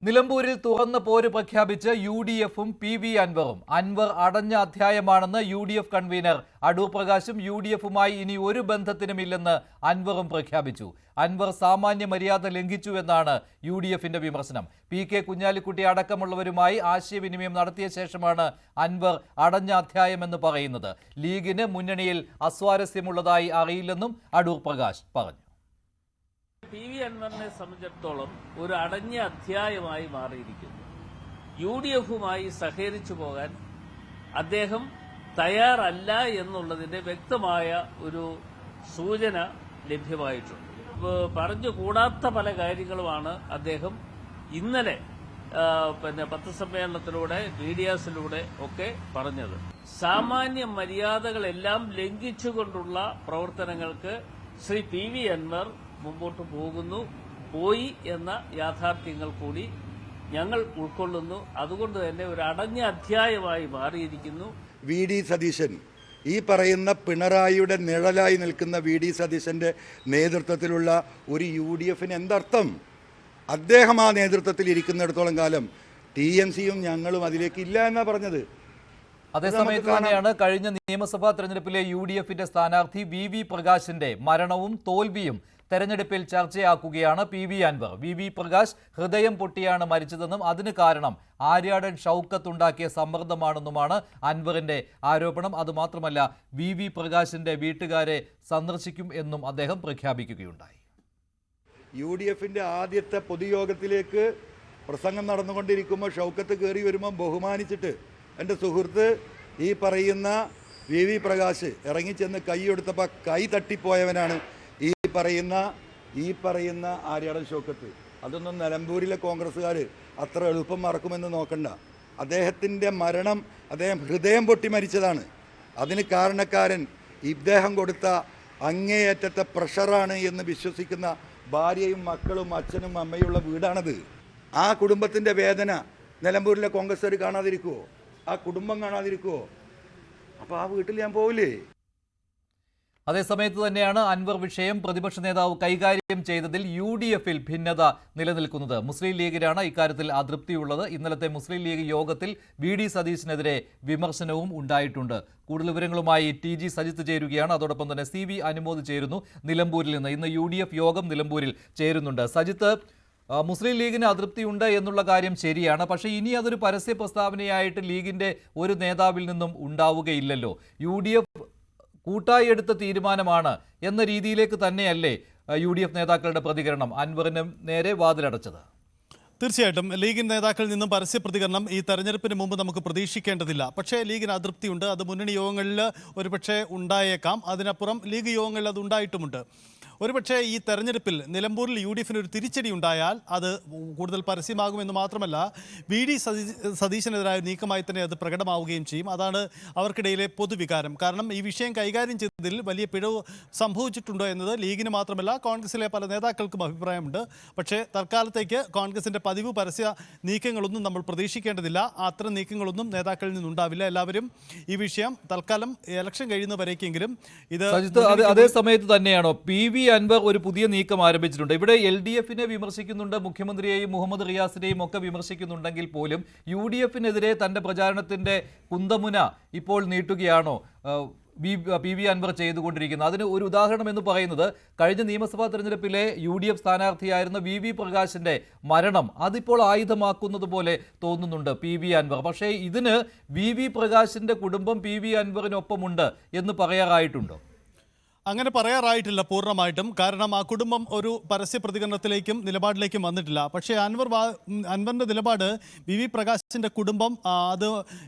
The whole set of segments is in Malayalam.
നിലമ്പൂരിൽ തുറന്ന പോര് പ്രഖ്യാപിച്ച് യു.ഡി.എഫും പി.വി. അൻവറും. അൻവർ അടഞ്ഞ അധ്യായമാണെന്ന് യു.ഡി.എഫ് കൺവീനർ അടൂർ പ്രകാശും യു.ഡി.എഫുമായി ഇനി ഒരു ബന്ധത്തിനുമില്ലെന്ന് അൻവറും പ്രഖ്യാപിച്ചു. അൻവർ സാമാന്യ മര്യാദ ലംഘിച്ചുവെന്നാണ് യു.ഡി.എഫിന്റെ വിമർശനം. പി.കെ. കുഞ്ഞാലിക്കുട്ടി അടക്കമുള്ളവരുമായി ആശയവിനിമയം നടത്തിയ ശേഷമാണ് അൻവർ അടഞ്ഞ അധ്യായമെന്ന് പറയുന്നത്. ലീഗിന് മുന്നണിയിൽ അസ്വാരസ്യമുള്ളതായി അറിയില്ലെന്നും അടൂർ പ്രകാശ് പറഞ്ഞു. പി.വി. അൻവറിനെ സംബന്ധിച്ചിടത്തോളം ഒരു അടഞ്ഞ അധ്യായമായി മാറിയിരിക്കുന്നു. യു.ഡി.എഫുമായി സഹകരിച്ചു പോകാൻ അദ്ദേഹം തയ്യാറല്ല എന്നുള്ളതിന്റെ വ്യക്തമായ ഒരു സൂചന ലഭ്യമായിട്ടുണ്ട്. പറഞ്ഞുകൂടാത്ത പല കാര്യങ്ങളുമാണ് അദ്ദേഹം ഇന്നലെ പത്രസമ്മേളനത്തിലൂടെ മീഡിയാസിലൂടെ ഒക്കെ പറഞ്ഞത്. സാമാന്യ മര്യാദകളെല്ലാം ലംഘിച്ചുകൊണ്ടുള്ള പ്രവർത്തനങ്ങൾക്ക് ശ്രീ പി.വി. അൻവർ മുമ്പോട്ട് പോയി എന്ന യാഥാർത്ഥ്യങ്ങൾ കൂടി ഞങ്ങൾ ഉൾക്കൊള്ളുന്നു. അതുകൊണ്ട് തന്നെ ഒരു അടഞ്ഞ അധ്യായമായി മാറിയിരിക്കുന്നു. വി.ഡി. സതീശൻ, ഈ പറയുന്ന പിണറായിയുടെ നിഴലായി നിൽക്കുന്ന വി.ഡി. സതീശന്റെ നേതൃത്വത്തിലുള്ള ഒരു യു.ഡി.എഫിന് എന്തർത്ഥം? അദ്ദേഹം ആ നേതൃത്വത്തിൽ ഇരിക്കുന്നിടത്തോളം കാലം TMCയും ഞങ്ങളും അതിലേക്ക് ഇല്ല എന്നാ പറഞ്ഞത്. അതേസമയത്ത് തന്നെയാണ് കഴിഞ്ഞ നിയമസഭാ തെരഞ്ഞെടുപ്പിലെ യു.ഡി.എഫിന്റെ സ്ഥാനാർത്ഥി വി പ്രകാശിന്റെ മരണവും തോൽവിയും തെരഞ്ഞെടുപ്പിൽ ചർച്ചയാക്കുകയാണ് പി.വി. അൻവർ. വി പ്രകാശ് ഹൃദയം പൊട്ടിയാണ് മരിച്ചതെന്നും അതിന് കാരണം ആര്യാടൻ ഷൗക്കത്ത് ഉണ്ടാക്കിയ സമ്മർദ്ദമാണെന്നുമാണ് അൻവറിന്റെ ആരോപണം. അതുമാത്രമല്ല, വി പ്രകാശിന്റെ വീട്ടുകാരെ സന്ദർശിക്കും എന്നും അദ്ദേഹം പ്രഖ്യാപിക്കുകയുണ്ടായി. യു.ഡി.എഫിന്റെ ആദ്യത്തെ പൊതുയോഗത്തിലേക്ക് പ്രസംഗം നടന്നുകൊണ്ടിരിക്കുമ്പോൾ ഷൗക്കത്ത് കയറി വരുമ്പോൾ ബഹുമാനിച്ചിട്ട് എൻ്റെ സുഹൃത്ത് ഈ പറയുന്ന വി പ്രകാശ് ഇറങ്ങിച്ചെന്ന് കൈ എടുത്തപ്പോൾ കൈ തട്ടിപ്പോയവനാണ് ഈ പറയുന്ന ആര്യാടൻ ഷൗക്കത്ത്. അതൊന്നും നിലമ്പൂരിലെ കോൺഗ്രസ്സുകാർ അത്ര എളുപ്പം മറക്കുമെന്ന് നോക്കണ്ട. അദ്ദേഹത്തിൻ്റെ മരണം അദ്ദേഹം ഹൃദയം പൊട്ടി മരിച്ചതാണ്. അതിന് കാരണക്കാരൻ ഇദ്ദേഹം കൊടുത്ത അങ്ങേയറ്റത്തെ പ്രഷറാണ് എന്ന് വിശ്വസിക്കുന്ന ഭാര്യയും മക്കളും അച്ഛനും അമ്മയുള്ള വീടാണത്. ആ കുടുംബത്തിൻ്റെ വേദന നിലമ്പൂരിലെ കോൺഗ്രസ്സുകാർ കാണാതിരിക്കുമോ? ആ കുടുംബം കാണാതിരിക്കുമോ? അപ്പോൾ ആ വീട്ടിൽ ഞാൻ പോവില്ലേ? അതേസമയത്ത് തന്നെയാണ് അൻവർ വിഷയം പ്രതിപക്ഷ നേതാവ് കൈകാര്യം ചെയ്തതിൽ യു.ഡി.എഫിൽ ഭിന്നത നിലനിൽക്കുന്നത്. മുസ്ലിം ലീഗിനാണ് ഇക്കാര്യത്തിൽ അതൃപ്തിയുള്ളത്. ഇന്നലത്തെ മുസ്ലിം ലീഗ് യോഗത്തിൽ വി.ഡി. സതീശിനെതിരെ വിമർശനവും ഉണ്ടായിട്ടുണ്ട്. കൂടുതൽ വിവരങ്ങളുമായി TG സജിത്ത് ചേരുകയാണ്. അതോടൊപ്പം തന്നെ CV അനുമോദ് ചേരുന്നു നിലമ്പൂരിൽ നിന്ന്. ഇന്ന് യു.ഡി.എഫ് യോഗം നിലമ്പൂരിൽ ചേരുന്നുണ്ട്. സജിത്ത്, മുസ്ലിം ലീഗിന് അതൃപ്തിയുണ്ട് എന്നുള്ള കാര്യം ശരിയാണ്. പക്ഷേ ഇനി അതൊരു പരസ്യ പ്രസ്താവനയായിട്ട് ലീഗിന്റെ ഒരു നേതാവിൽ നിന്നും ഉണ്ടാവുകയില്ലല്ലോ. യു.ഡി.എഫ് കൂട്ടായി എടുത്ത തീരുമാനമാണ് എന്ന രീതിയിലേക്ക് തന്നെയല്ലേ യു.ഡി.എഫ് നേതാക്കളുടെ പ്രതികരണം അൻവറിന് നേരെ വാതിലടച്ചത്? തീർച്ചയായിട്ടും ലീഗിൻ നേതാക്കളിൽ നിന്നും പരസ്യ പ്രതികരണം ഈ തെരഞ്ഞെടുപ്പിന് മുമ്പ് നമുക്ക് പ്രതീക്ഷിക്കേണ്ടതില്ല. പക്ഷേ ലീഗിന് അതൃപ്തിയുണ്ട്. അത് മുന്നണി യോഗങ്ങളിൽ ഒരുപക്ഷെ ഉണ്ടായേക്കാം. അതിനപ്പുറം ലീഗ് യോഗങ്ങളിൽ അത് ഉണ്ടായിട്ടുമുണ്ട്. ഒരുപക്ഷെ ഈ തെരഞ്ഞെടുപ്പിൽ നിലമ്പൂരിൽ യു.ഡി.എഫിന് ഒരു തിരിച്ചടി ഉണ്ടായാൽ അത് കൂടുതൽ പരസ്യമാകുമെന്ന് മാത്രമല്ല വി.ഡി. സതീശനെതിരായ നീക്കമായി തന്നെ അത് പ്രകടമാവുകയും ചെയ്യും. അതാണ് അവർക്കിടയിലെ പൊതുവികാരം. കാരണം ഈ വിഷയം കൈകാര്യം ചെയ്തതിൽ വലിയ പിഴവ് സംഭവിച്ചിട്ടുണ്ടോ എന്നത് ലീഗിന് മാത്രമല്ല കോൺഗ്രസിലെ പല നേതാക്കൾക്കും അഭിപ്രായമുണ്ട്. പക്ഷേ തൽക്കാലത്തേക്ക് കോൺഗ്രസിൻ്റെ പതിവ് പരസ്യ നീക്കങ്ങളൊന്നും നമ്മൾ പ്രതീക്ഷിക്കേണ്ടതില്ല. അത്തരം നീക്കങ്ങളൊന്നും നേതാക്കളിൽ നിന്നുണ്ടാവില്ല. എല്ലാവരും ഈ വിഷയം തൽക്കാലം ഇലക്ഷൻ കഴിയുന്നവരേക്കെങ്കിലും ഇത് അതേ സമയത്ത് തന്നെയാണോ പി.വി. അൻവർ ഒരു പുതിയ നീക്കം ആരംഭിച്ചിട്ടുണ്ട്? ഇവിടെ LDFിനെ വിമർശിക്കുന്നുണ്ട്, മുഖ്യമന്ത്രിയെയും മുഹമ്മദ് റിയാസിനെയും ഒക്കെ വിമർശിക്കുന്നുണ്ടെങ്കിൽ പോലും യു.ഡി.എഫിനെതിരെ തന്റെ പ്രചാരണത്തിന്റെ കുന്തമുന ഇപ്പോൾ നീട്ടുകയാണോ പി.വി. അൻവർ ചെയ്തുകൊണ്ടിരിക്കുന്നത്? അതിന് ഒരു ഉദാഹരണം എന്ന് പറയുന്നത് കഴിഞ്ഞ നിയമസഭാ തെരഞ്ഞെടുപ്പിലെ യു.ഡി.എഫ് സ്ഥാനാർത്ഥിയായിരുന്ന വി പ്രകാശിന്റെ മരണം അതിപ്പോൾ ആയുധമാക്കുന്നത് പോലെ തോന്നുന്നുണ്ട് പി.വി. അൻവർ. പക്ഷേ ഇതിന് വി പ്രകാശിന്റെ കുടുംബം പി.വി. അൻവറിനൊപ്പമുണ്ട് എന്ന് പറയാറായിട്ടുണ്ടോ? അങ്ങനെ പറയാറായിട്ടില്ല പൂർണ്ണമായിട്ടും. കാരണം ആ കുടുംബം ഒരു പരസ്യ പ്രതികരണത്തിലേക്കും നിലപാടിലേക്കും വന്നിട്ടില്ല. പക്ഷേ അൻവറിൻ്റെ നിലപാട് വി പ്രകാശിൻ്റെ കുടുംബം അത്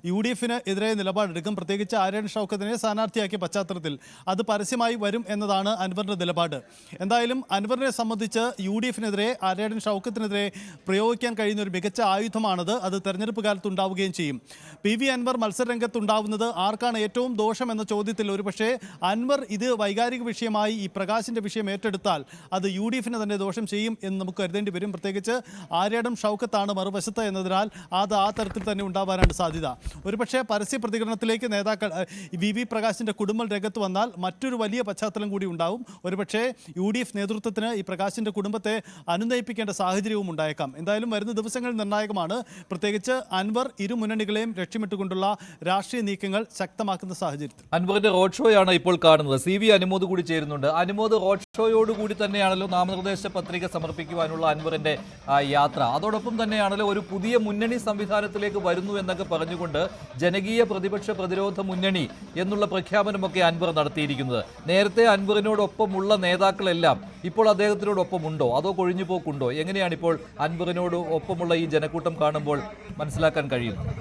യു.ഡി.എഫിന് എതിരെ നിലപാടെടുക്കും. പ്രത്യേകിച്ച് ആര്യാടൻ ഷൗക്കത്തിനെ സ്ഥാനാർത്ഥിയാക്കിയ പശ്ചാത്തലത്തിൽ അത് പരസ്യമായി വരും എന്നതാണ് അൻവറിൻ്റെ നിലപാട്. എന്തായാലും അൻവറിനെ സംബന്ധിച്ച് യു.ഡി.എഫിനെതിരെ ആര്യാടൻ ഷൗക്കത്തിനെതിരെ പ്രയോഗിക്കാൻ കഴിയുന്ന ഒരു മികച്ച ആയുധമാണത്. അത് തെരഞ്ഞെടുപ്പ് കാലത്ത് ഉണ്ടാവുകയും ചെയ്യും. പി.വി. അൻവർ മത്സരരംഗത്തുണ്ടാവുന്നത് ആർക്കാണ് ഏറ്റവും ദോഷം എന്ന ചോദ്യത്തിൽ ഒരുപക്ഷേ അൻവർ ഇത് വൈകാരിക വൈകാരിക വിഷയമായി ഈ പ്രകാശിൻ്റെ വിഷയം ഏറ്റെടുത്താൽ അത് UDF-ന് തന്നെ ദോഷം ചെയ്യും എന്ന് നമുക്ക് കരുതേണ്ടി വരും. പ്രത്യേകിച്ച് ആര്യാടൻ ഷൗക്കത്താണ് മറുവശത്ത് എന്നതിനാൽ അത് ആ തരത്തിൽ തന്നെ ഉണ്ടാവാനാണ് സാധ്യത. ഒരുപക്ഷെ പരസ്യ പ്രതികരണത്തിലേക്ക് നേതാക്കൾ VV പ്രകാശിൻ്റെ കുടുംബം രംഗത്ത് വന്നാൽ മറ്റൊരു വലിയ പശ്ചാത്തലം കൂടി ഉണ്ടാവും. ഒരുപക്ഷെ UDF നേതൃത്വത്തിന് ഈ പ്രകാശിൻ്റെ കുടുംബത്തെ അനുനയിപ്പിക്കേണ്ട സാഹചര്യവും ഉണ്ടായേക്കാം. എന്തായാലും വരുന്ന ദിവസങ്ങൾ നിർണായകമാണ്. പ്രത്യേകിച്ച് അൻവർ ഇരു മുന്നണികളെയും ലക്ഷ്യമിട്ടുകൊണ്ടുള്ള രാഷ്ട്രീയ നീക്കങ്ങൾ ശക്തമാക്കുന്ന സാഹചര്യത്തിൽ അൻവറിന്റെ റോഡ് ഷോയാണ് ഇപ്പോൾ കാണുന്നത്. CV അനുമോദ് കൂടി ചേരുന്നുണ്ട്. അനുമോദ്, റോഡ് ഷോയോടുകൂടി തന്നെയാണല്ലോ നാമനിർദ്ദേശ പത്രിക സമർപ്പിക്കുവാനുള്ള അൻവറിന്റെ യാത്ര. അതോടൊപ്പം തന്നെയാണല്ലോ ഒരു പുതിയ മുന്നണി സംവിധാനത്തിലേക്ക് വരുന്നു എന്നൊക്കെ പറഞ്ഞുകൊണ്ട് ജനകീയ പ്രതിപക്ഷ പ്രതിരോധ മുന്നണി എന്നുള്ള പ്രഖ്യാപനമൊക്കെ അൻവർ നടത്തിയിരിക്കുന്നത്. നേരത്തെ അൻവറിനോടൊപ്പമുള്ള നേതാക്കളെല്ലാം ഇപ്പോൾ അദ്ദേഹത്തിനോടൊപ്പമുണ്ടോ അതോ കൊഴിഞ്ഞു പോക്കുണ്ടോ? എങ്ങനെയാണ് ഇപ്പോൾ അൻവറിനോട് ഒപ്പമുള്ള ഈ ജനക്കൂട്ടം കാണുമ്പോൾ മനസ്സിലാക്കാൻ കഴിയുന്നത്?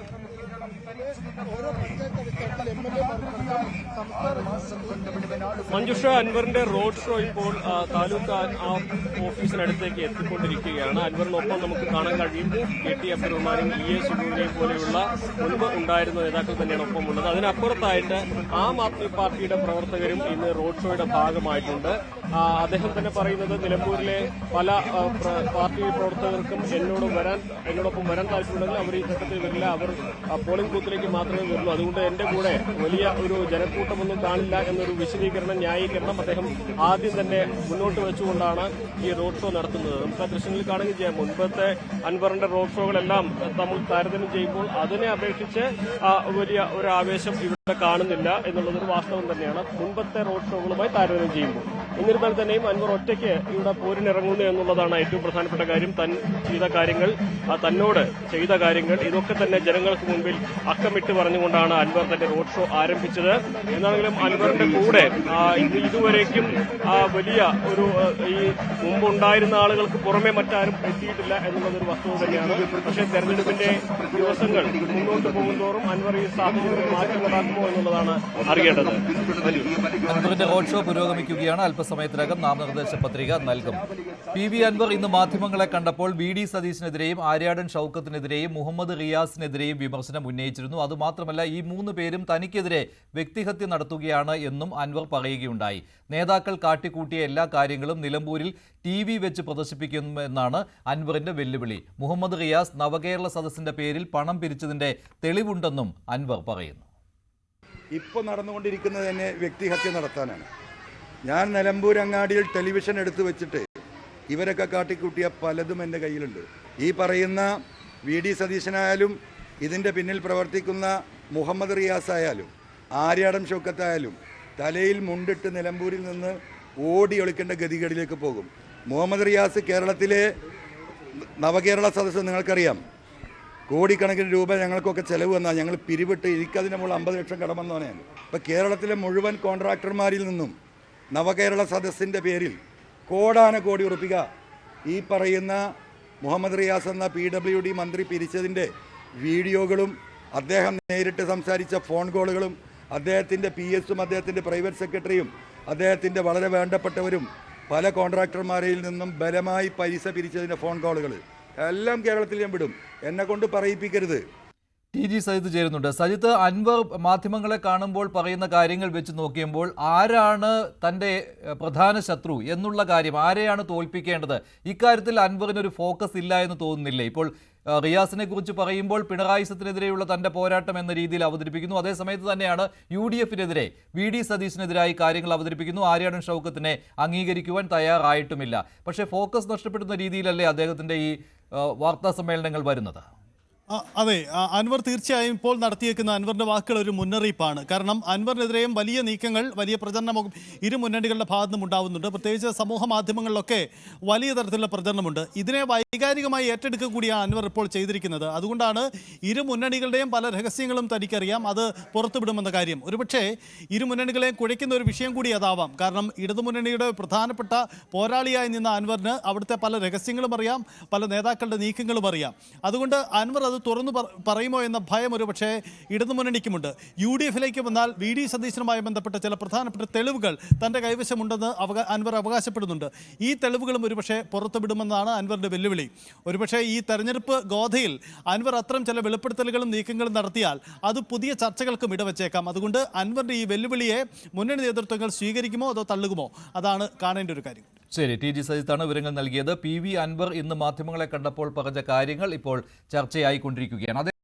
മഞ്ജുഷ, അൻവറിന്റെ റോഡ് ഷോ ഇപ്പോൾ താലൂക്ക് ഓഫീസിനടുത്തേക്ക് എത്തിക്കൊണ്ടിരിക്കുകയാണ്. അൻവറിനൊപ്പം നമുക്ക് കാണാൻ കഴിയും KT അബ്ദുറഹ്മാനും EA സുബൂരിനെയും പോലെയുള്ള മുൻപ് ഉണ്ടായിരുന്ന നേതാക്കൾ തന്നെയാണ് ഒപ്പമുള്ളത്. അതിനപ്പുറത്തായിട്ട് ആം ആദ്മി പാർട്ടിയുടെ പ്രവർത്തകരും ഇന്ന് റോഡ് ഷോയുടെ ഭാഗമായിട്ടുണ്ട്. അദ്ദേഹം തന്നെ പറയുന്നത് നിലമ്പൂരിലെ പല പാർട്ടി പ്രവർത്തകർക്കും എന്നോടൊപ്പം വരാൻ താല്പര്യമുണ്ടെങ്കിൽ അവർ ഈ ഘട്ടത്തിൽ വരില്ല, അവർ പോളിംഗ് ബൂത്തിലേക്ക് മാത്രമേ വരുള്ളൂ, അതുകൊണ്ട് എന്റെ കൂടെ വലിയ ഒരു ജനക്കൂട്ടമൊന്നും കാണില്ല എന്നൊരു വിശദീകരണം, ന്യായീകരണം അദ്ദേഹം ആദ്യം തന്നെ മുന്നോട്ട് വെച്ചുകൊണ്ടാണ് ഈ റോഡ് ഷോ നടത്തുന്നത്. നമുക്ക് ആ ദൃശ്യങ്ങളിൽ കാണുകയും ചെയ്യാം. മുൻപത്തെ അൻവറിന്റെ റോഡ് ഷോകളെല്ലാം നമ്മൾ താരതമ്യം ചെയ്യുമ്പോൾ അതിനെ അപേക്ഷിച്ച് വലിയ ഒരു ആവേശം ഇവിടെ കാണുന്നില്ല എന്നുള്ളതൊരു വാസ്തവം തന്നെയാണ് മുൻപത്തെ റോഡ് ഷോകളുമായി താരതമ്യം ചെയ്യുമ്പോൾ. എന്നിരുന്നാൽ തന്നെയും അൻവർ ഒറ്റയ്ക്ക് ഇവിടെ പോരിനിറങ്ങുന്നു എന്നുള്ളതാണ് ഏറ്റവും പ്രധാനപ്പെട്ട കാര്യം. തന്നോട് ചെയ്ത കാര്യങ്ങൾ ഇതൊക്കെ തന്നെ ജനങ്ങൾക്ക് മുൻപിൽ അക്കമിട്ട് പറഞ്ഞുകൊണ്ടാണ് അൻവർ തന്റെ റോഡ് ഷോ ആരംഭിച്ചത്. എന്നാണെങ്കിലും അൻവറിന്റെ കൂടെ ഇതുവരേക്കും വലിയ ഒരു ഈ മുമ്പുണ്ടായിരുന്ന ആളുകൾക്ക് പുറമെ മറ്റാരും എത്തിയിട്ടില്ല എന്നുള്ളതൊരു വസ്തുത തന്നെയാണ്. പക്ഷേ തെരഞ്ഞെടുപ്പിന്റെ ദിവസങ്ങൾ മുന്നോട്ട് പോകുന്തോറും അൻവർ ഈ സാഹചര്യത്തിൽ മാറ്റമുണ്ടാക്കുമോ എന്നുള്ളതാണ് അറിയേണ്ടത്. അൻവറിന്റെ റോഡ് ഷോ പുരോഗമിക്കുകയാണ്. അല്പസമയത്തിനകം നാമനിർദ്ദേശ പത്രിക നൽകും. PV അൻവർ ഇന്ന് മാധ്യമങ്ങളെ കണ്ടപ്പോൾ VD സതീശിനെതിരെയും ആര്യാടൻ ഷൗക്കത്തിനെതിരെയും മുഹമ്മദ് റിയാസിനെതിരെയും വിമർശനം ഉന്നയിച്ചിരുന്നു. അതുമാത്രമല്ല ഈ 3 പേരും തനിക്കെതിരെ വ്യക്തിഹത്യ നടത്തുകയാണ് എന്നും അൻവർ പറയുകയുണ്ടായി. നേതാക്കൾ കാട്ടിക്കൂട്ടിയ എല്ലാ കാര്യങ്ങളും നിലമ്പൂരിൽ TV വെച്ച് പ്രദർശിപ്പിക്കുമെന്നാണ് അൻവറിന്റെ വെല്ലുവിളി. മുഹമ്മദ് റിയാസ് നവകേരള സദസ്സിന്റെ പേരിൽ പണം പിരിച്ചതിന്റെ തെളിവുണ്ടെന്നും അൻവർ പറയുന്നു. ഇപ്പോൾ നടന്നുകൊണ്ടിരിക്കുന്നത് തന്നെ വ്യക്തിഹത്യ നടത്താനാണ്. ഞാൻ നിലമ്പൂർ അങ്ങാടിയിൽ ടെലിവിഷൻ എടുത്തു വെച്ചിട്ട് ഇവരൊക്കെ കാട്ടിക്കൂട്ടിയ പലതും എൻ്റെ കയ്യിലുണ്ട്. ഈ പറയുന്ന VD സതീശനായാലും ഇതിൻ്റെ പിന്നിൽ പ്രവർത്തിക്കുന്ന മുഹമ്മദ് റിയാസ് ആയാലും ആര്യാടൻ ഷൗക്കത്തായാലും തലയിൽ മുണ്ടിട്ട് നിലമ്പൂരിൽ നിന്ന് ഓടി ഒളിക്കേണ്ട ഗതികേടിലേക്ക് പോകും. മുഹമ്മദ് റിയാസ് കേരളത്തിലെ നവകേരള സദസ്സ് നിങ്ങൾക്കറിയാം, കോടിക്കണക്കിന് രൂപ ഞങ്ങൾക്കൊക്കെ ചെലവ് വന്നാൽ ഞങ്ങൾ പിരിവിട്ട് എനിക്കതിന് മുകളിൽ 50 ലക്ഷം കടം വന്നവനെയാണ്. ഇപ്പോൾ കേരളത്തിലെ മുഴുവൻ കോൺട്രാക്ടർമാരിൽ നിന്നും നവകേരള സദസ്സിൻ്റെ പേരിൽ കോടാനകോടി ഉറപ്പിക ഈ പറയുന്ന മുഹമ്മദ് റിയാസ് എന്ന PWD മന്ത്രി പിരിച്ചതിൻ്റെ വീഡിയോകളും അദ്ദേഹം നേരിട്ട് സംസാരിച്ച ഫോൺ കോളുകളും അദ്ദേഹത്തിൻ്റെ PS-ഉം അദ്ദേഹത്തിൻ്റെ പ്രൈവറ്റ് സെക്രട്ടറിയും അദ്ദേഹത്തിൻ്റെ വളരെ വേണ്ടപ്പെട്ടവരും പല കോൺട്രാക്ടർമാരിൽ നിന്നും ബലമായി പൈസ പിരിച്ചതിൻ്റെ ഫോൺ കോളുകൾ എല്ലാം കേരളത്തിൽ ഞാൻ വിടും. എന്നെ കൊണ്ട് പറയിപ്പിക്കരുത്. TG സജിത്ത് ചേരുന്നുണ്ട്. സജിത്ത്, അൻവർ മാധ്യമങ്ങളെ കാണുമ്പോൾ പറയുന്ന കാര്യങ്ങൾ വെച്ച് നോക്കിയുമ്പോൾ ആരാണ് തൻ്റെ പ്രധാന ശത്രു എന്നുള്ള കാര്യം, ആരെയാണ് തോൽപ്പിക്കേണ്ടത്, ഇക്കാര്യത്തിൽ അൻവറിനൊരു ഫോക്കസ് ഇല്ല എന്ന് തോന്നുന്നില്ലേ? ഇപ്പോൾ റിയാസിനെ കുറിച്ച് പറയുമ്പോൾ പിണറായി സത്തിനെതിരെയുള്ള തൻ്റെ പോരാട്ടം എന്ന രീതിയിൽ അവതരിപ്പിക്കുന്നു. അതേസമയത്ത് തന്നെയാണ് UDF-നെതിരെ VD സതീശിനെതിരായി കാര്യങ്ങൾ അവതരിപ്പിക്കുന്നു. ആര്യാടൻ ഷൗക്കത്തിനെ അംഗീകരിക്കുവാൻ തയ്യാറായിട്ടുമില്ല. പക്ഷേ ഫോക്കസ് നഷ്ടപ്പെടുന്ന രീതിയിലല്ലേ അദ്ദേഹത്തിൻ്റെ ഈ വാർത്താ സമ്മേളനങ്ങൾ വരുന്നത്? അതെ, അൻവർ തീർച്ചയായും ഇപ്പോൾ നടത്തിയേക്കുന്ന അൻവറിന്റെ വാക്കുകൾ ഒരു മുന്നറിയിപ്പാണ്. കാരണം അൻവറിനെതിരെയും വലിയ നീക്കങ്ങൾ, വലിയ പ്രചരണവും ഇരു മുന്നണികളുടെ ഭാഗത്തു നിന്നും ഉണ്ടാവുന്നുണ്ട്. പ്രത്യേകിച്ച് സമൂഹ മാധ്യമങ്ങളിലൊക്കെ വലിയ തരത്തിലുള്ള പ്രചരണമുണ്ട്. ഇതിനെ വൈകാരികമായി ഏറ്റെടുക്കുക കൂടിയാണ് അൻവർ ഇപ്പോൾ ചെയ്തിരിക്കുന്നത്. അതുകൊണ്ടാണ് ഇരു മുന്നണികളുടെയും പല രഹസ്യങ്ങളും തനിക്കറിയാം, അത് പുറത്തുവിടുമെന്ന കാര്യം. ഒരുപക്ഷെ ഇരു മുന്നണികളെയും കുഴയ്ക്കുന്ന ഒരു വിഷയം കൂടി അതാവാം. കാരണം ഇടതുമുന്നണിയുടെ പ്രധാനപ്പെട്ട പോരാളിയായി നിന്ന അൻവറിന് അവിടുത്തെ പല രഹസ്യങ്ങളും അറിയാം, പല നേതാക്കളുടെ നീക്കങ്ങളും അറിയാം. അതുകൊണ്ട് അൻവർ അത് തുറന്നു പറയുമോ എന്ന ഭയം ഒരു പക്ഷേ ഇടതുമുന്നണിക്കുമുണ്ട്. UDF-ലേക്ക് വന്നാൽ VD സതീശനുമായി ബന്ധപ്പെട്ട ചില പ്രധാനപ്പെട്ട തെളിവുകൾ തൻ്റെ കൈവശമുണ്ടെന്ന് അൻവർ അവകാശപ്പെടുന്നുണ്ട്. ഈ തെളിവുകളും ഒരുപക്ഷെ പുറത്തുവിടുമെന്നാണ് അൻവറിന്റെ വെല്ലുവിളി. ഒരുപക്ഷെ ഈ തെരഞ്ഞെടുപ്പ് ഗോധയിൽ അൻവർ അത്തരം ചില വെളിപ്പെടുത്തലുകളും നീക്കങ്ങളും നടത്തിയാൽ അത് പുതിയ ചർച്ചകൾക്കും ഇടവച്ചേക്കാം. അതുകൊണ്ട് അൻവറിന്റെ ഈ വെല്ലുവിളിയെ മുന്നണി നേതൃത്വങ്ങൾ സ്വീകരിക്കുമോ അതോ തള്ളുകുമോ, അതാണ് കാണേണ്ട ഒരു കാര്യം. ശരി, TG സജിത്താണ് വിവരങ്ങൾ നൽകിയത്. PV അൻവർ ഇന്ന് മാധ്യമങ്ങളെ കണ്ടപ്പോൾ പറഞ്ഞ കാര്യങ്ങൾ ഇപ്പോൾ ചർച്ചയായിക്കൊണ്ടിരിക്കുകയാണ്.